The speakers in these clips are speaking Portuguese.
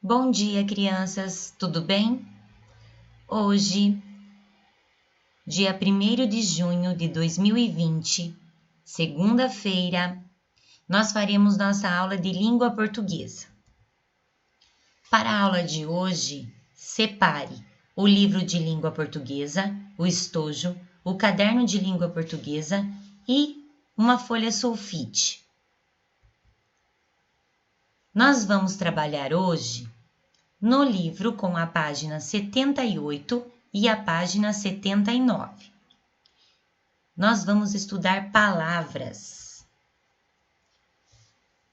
Bom dia, crianças, tudo bem? Hoje, dia 1º de junho de 2020, segunda-feira, nós faremos nossa aula de língua portuguesa. Para a aula de hoje, separe o livro de língua portuguesa, o estojo, o caderno de língua portuguesa e uma folha sulfite. Nós vamos trabalhar hoje no livro com a página 78 e a página 79. Nós vamos estudar palavras.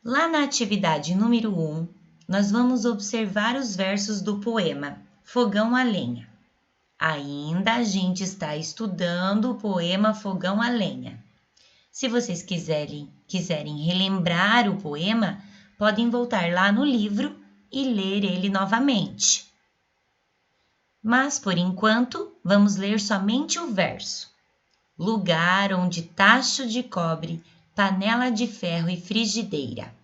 Lá na atividade número 1, nós vamos observar os versos do poema Fogão a Lenha. Ainda a gente está estudando o poema Fogão a Lenha. Se vocês quiserem relembrar o poema, podem voltar lá no livro e ler ele novamente. Mas, por enquanto, vamos ler somente o verso. Lugar onde tacho de cobre, panela de ferro e frigideira.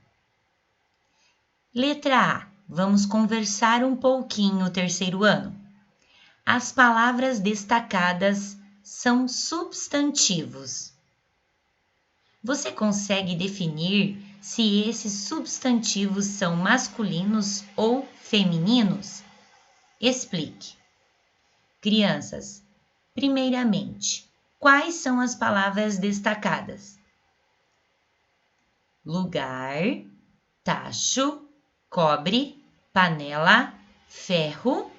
Letra A. Vamos conversar um pouquinho o terceiro ano. As palavras destacadas são substantivos. Você consegue definir se esses substantivos são masculinos ou femininos? Explique. Crianças, primeiramente, quais são as palavras destacadas? Lugar, tacho, cobre, panela, ferro,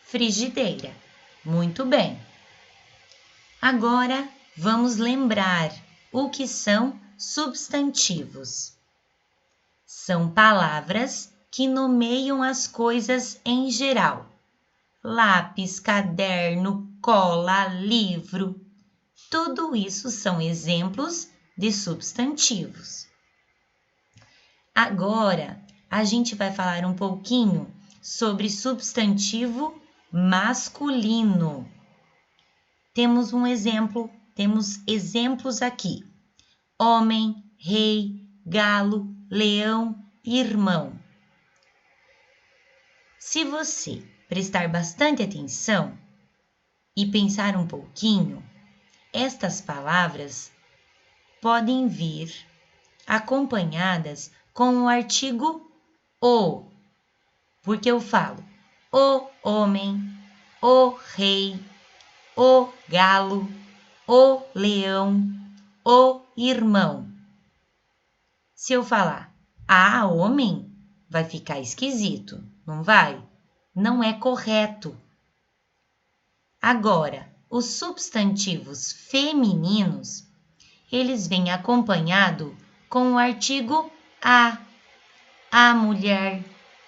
frigideira. Muito bem. Agora, vamos lembrar o que são substantivos. São palavras que nomeiam as coisas em geral. Lápis, caderno, cola, livro. Tudo isso são exemplos de substantivos. Agora, a gente vai falar um pouquinho sobre substantivo masculino. Temos exemplos aqui. Homem, rei, galo, leão, irmão. Se você prestar bastante atenção e pensar um pouquinho, estas palavras podem vir acompanhadas com o artigo o, porque eu falo o homem, o rei, o galo, o leão, o irmão. Se eu falar a homem, vai ficar esquisito, não vai? Não é correto. Agora, os substantivos femininos, eles vêm acompanhado com o artigo a mulher,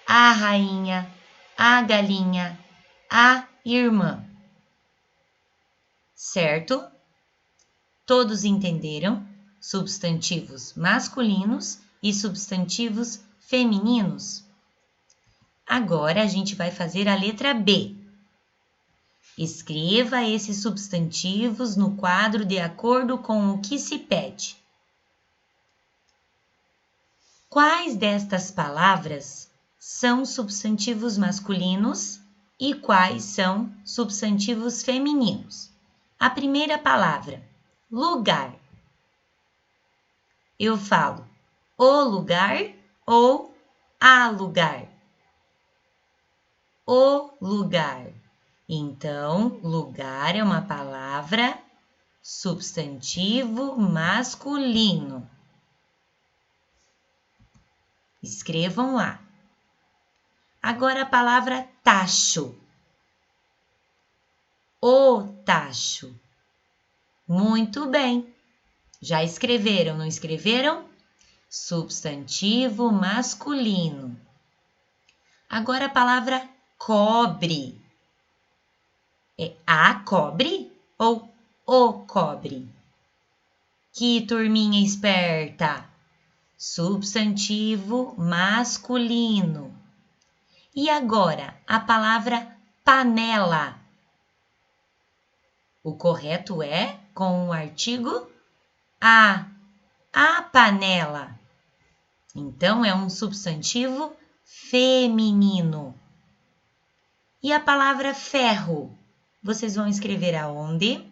a rainha, a galinha, a irmã. Certo? Todos entenderam? Substantivos masculinos e substantivos femininos. Agora a gente vai fazer a letra B. Escreva esses substantivos no quadro de acordo com o que se pede. Quais destas palavras são substantivos masculinos e quais são substantivos femininos? A primeira palavra, lugar. Eu falo o lugar ou a lugar? O lugar. Então, lugar é uma palavra substantivo masculino. Escrevam lá. Agora a palavra tacho. O tacho. Muito bem. Já escreveram, não escreveram? Substantivo masculino. Agora a palavra cobre. É a cobre ou o cobre? Que turminha esperta! Substantivo masculino. E agora a palavra panela. O correto é com o artigo a panela. Então é um substantivo feminino. E a palavra ferro, vocês vão escrever aonde?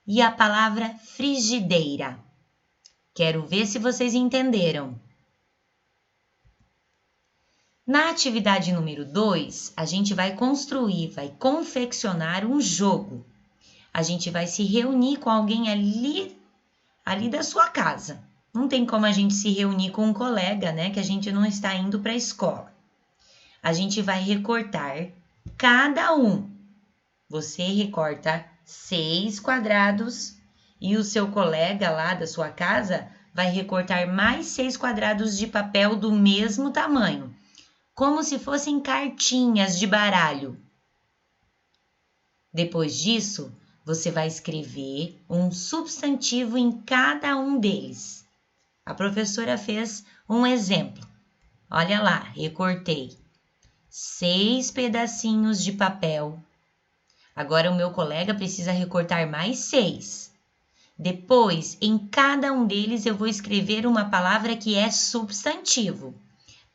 E a palavra frigideira. Quero ver se vocês entenderam. Na atividade número 2, a gente vai confeccionar um jogo. A gente vai se reunir com alguém ali da sua casa. Não tem como a gente se reunir com um colega, né, que a gente não está indo para a escola. A gente vai recortar cada um. Você recorta 6 quadrados e o seu colega lá da sua casa vai recortar mais 6 quadrados de papel do mesmo tamanho, como se fossem cartinhas de baralho. Depois disso, você vai escrever um substantivo em cada um deles. A professora fez um exemplo. Olha lá, recortei 6 pedacinhos de papel. Agora o meu colega precisa recortar mais 6. Depois, em cada um deles, eu vou escrever uma palavra que é substantivo.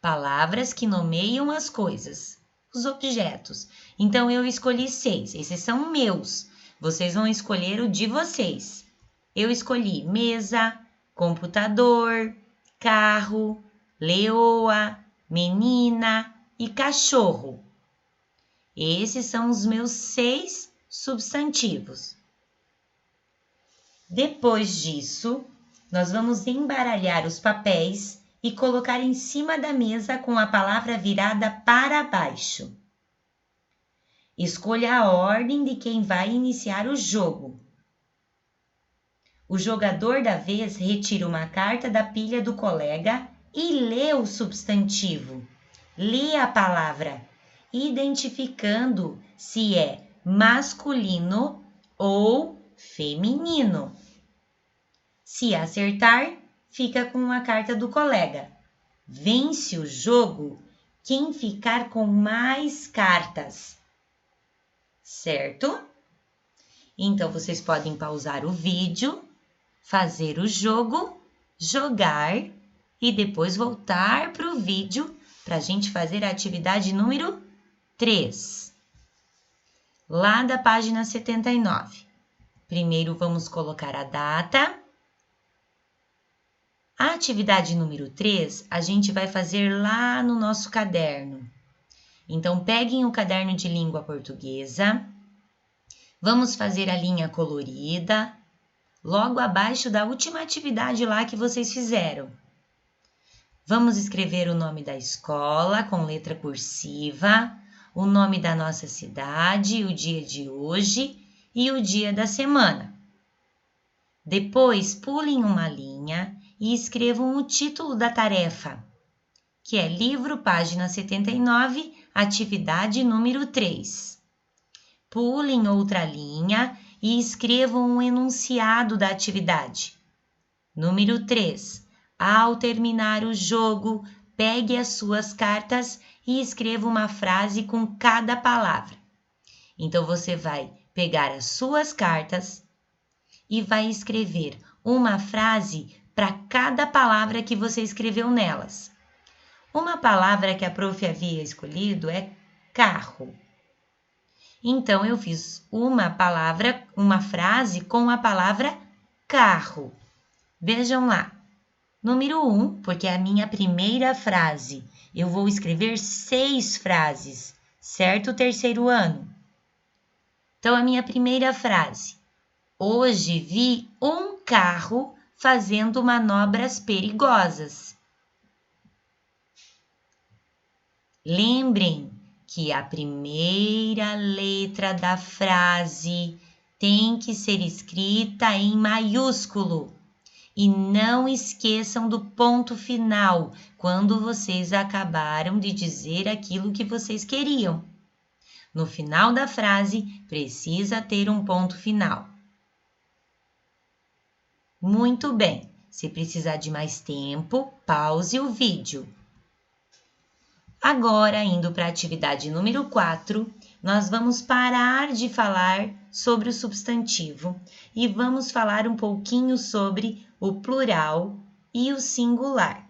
Palavras que nomeiam as coisas, os objetos. Então, eu escolhi 6. Esses são meus. Vocês vão escolher o de vocês. Eu escolhi mesa, computador, carro, leoa, menina e cachorro. Esses são os meus 6 substantivos. Depois disso, nós vamos embaralhar os papéis e colocar em cima da mesa com a palavra virada para baixo. Escolha a ordem de quem vai iniciar o jogo. O jogador da vez retira uma carta da pilha do colega e lê o substantivo. Lê a palavra, identificando se é masculino ou feminino. Se acertar, fica com a carta do colega. Vence o jogo quem ficar com mais cartas. Certo? Então, vocês podem pausar o vídeo, fazer o jogo, jogar e depois voltar para o vídeo para a gente fazer a atividade número 3. Lá da página 79. Primeiro, vamos colocar a data. A atividade número 3, a gente vai fazer lá no nosso caderno. Então, peguem o caderno de língua portuguesa. Vamos fazer a linha colorida, logo abaixo da última atividade lá que vocês fizeram. Vamos escrever o nome da escola com letra cursiva, o nome da nossa cidade, o dia de hoje e o dia da semana. Depois, pulem uma linha e escrevam o título da tarefa, que é livro, página 79, atividade número 3. Pulem outra linha e escrevam um enunciado da atividade. Número 3. Ao terminar o jogo, pegue as suas cartas e escreva uma frase com cada palavra. Então, você vai pegar as suas cartas e vai escrever uma frase para cada palavra que você escreveu nelas. Uma palavra que a prof havia escolhido é carro. Então, eu fiz uma frase com a palavra carro. Vejam lá. Número 1, porque é a minha primeira frase. Eu vou escrever 6 frases, certo? Terceiro ano. Então, a minha primeira frase. Hoje vi um carro fazendo manobras perigosas. Lembrem que a primeira letra da frase tem que ser escrita em maiúsculo. E não esqueçam do ponto final, quando vocês acabaram de dizer aquilo que vocês queriam. No final da frase, precisa ter um ponto final. Muito bem. Se precisar de mais tempo, pause o vídeo. Agora, indo para a atividade número 4, nós vamos parar de falar sobre o substantivo e vamos falar um pouquinho sobre o plural e o singular.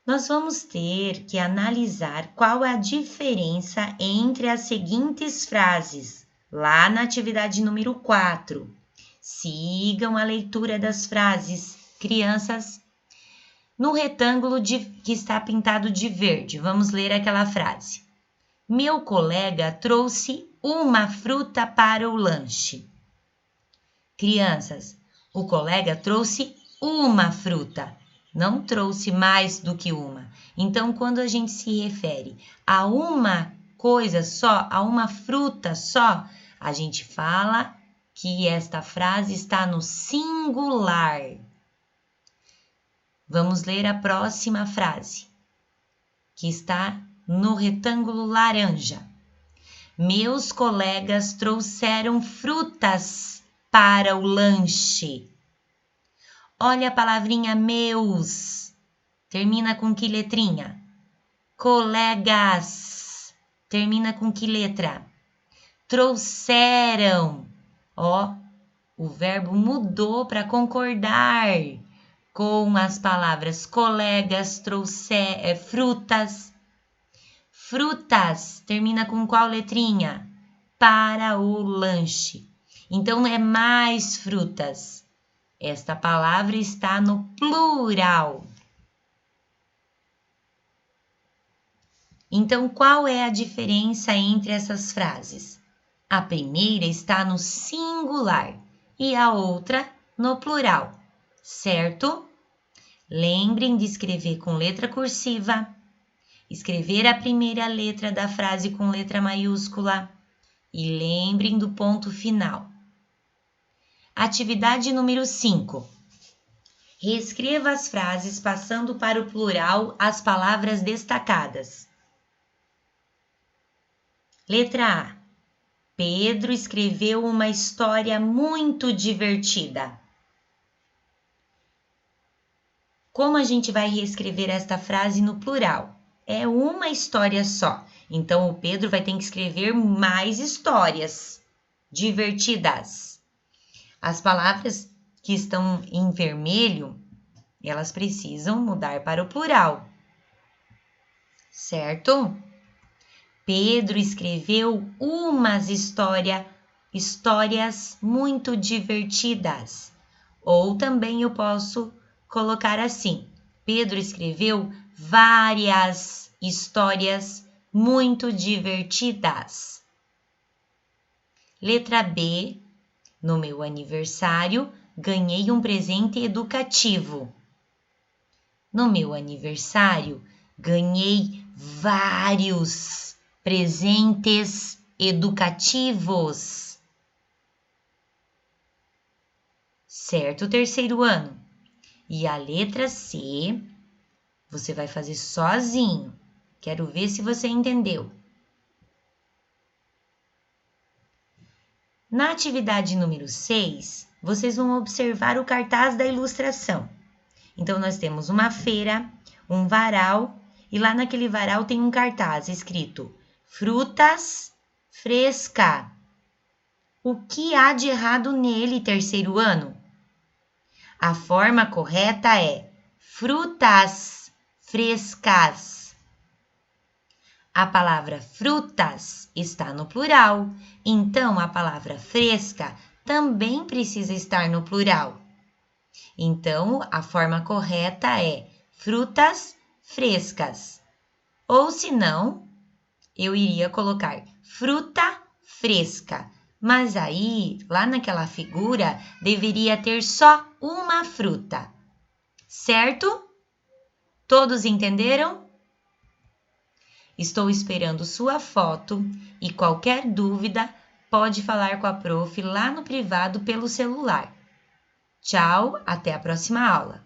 Nós vamos ter que analisar qual é a diferença entre as seguintes frases, lá na atividade número 4. Sigam a leitura das frases, crianças. No retângulo que está pintado de verde, vamos ler aquela frase. Meu colega trouxe uma fruta para o lanche. Crianças, o colega trouxe uma fruta, não trouxe mais do que uma. Então, quando a gente se refere a uma coisa só, a uma fruta só, a gente fala que esta frase está no singular. Vamos ler a próxima frase, que está no retângulo laranja. Meus colegas trouxeram frutas para o lanche. Olha a palavrinha meus. Termina com que letrinha? Colegas. Termina com que letra? Trouxeram. Ó, o verbo mudou para concordar com as palavras colegas, trouxeram, frutas. Frutas, termina com qual letrinha? Para o lanche. Então, é mais frutas. Esta palavra está no plural. Então, qual é a diferença entre essas frases? A primeira está no singular e a outra no plural, certo? Lembrem de escrever com letra cursiva, escrever a primeira letra da frase com letra maiúscula e lembrem do ponto final. Atividade número 5. Reescreva as frases passando para o plural as palavras destacadas. Letra A. Pedro escreveu uma história muito divertida. Como a gente vai reescrever esta frase no plural? É uma história só. Então, o Pedro vai ter que escrever mais histórias divertidas. As palavras que estão em vermelho, elas precisam mudar para o plural, certo? Pedro escreveu umas histórias muito divertidas. Ou também eu posso colocar assim: Pedro escreveu várias histórias muito divertidas. Letra B. No meu aniversário, ganhei um presente educativo. No meu aniversário, ganhei vários presentes educativos. Certo, terceiro ano? E a letra C, você vai fazer sozinho. Quero ver se você entendeu. Na atividade número 6, vocês vão observar o cartaz da ilustração. Então, nós temos uma feira, um varal, e lá naquele varal tem um cartaz escrito Frutas Fresca. O que há de errado nele, terceiro ano? A forma correta é frutas frescas. A palavra frutas está no plural, então a palavra fresca também precisa estar no plural. Então, a forma correta é frutas frescas. Ou se não, eu iria colocar fruta fresca. Mas aí, lá naquela figura, deveria ter só uma fruta. Certo? Todos entenderam? Estou esperando sua foto e qualquer dúvida pode falar com a prof lá no privado pelo celular. Tchau, até a próxima aula.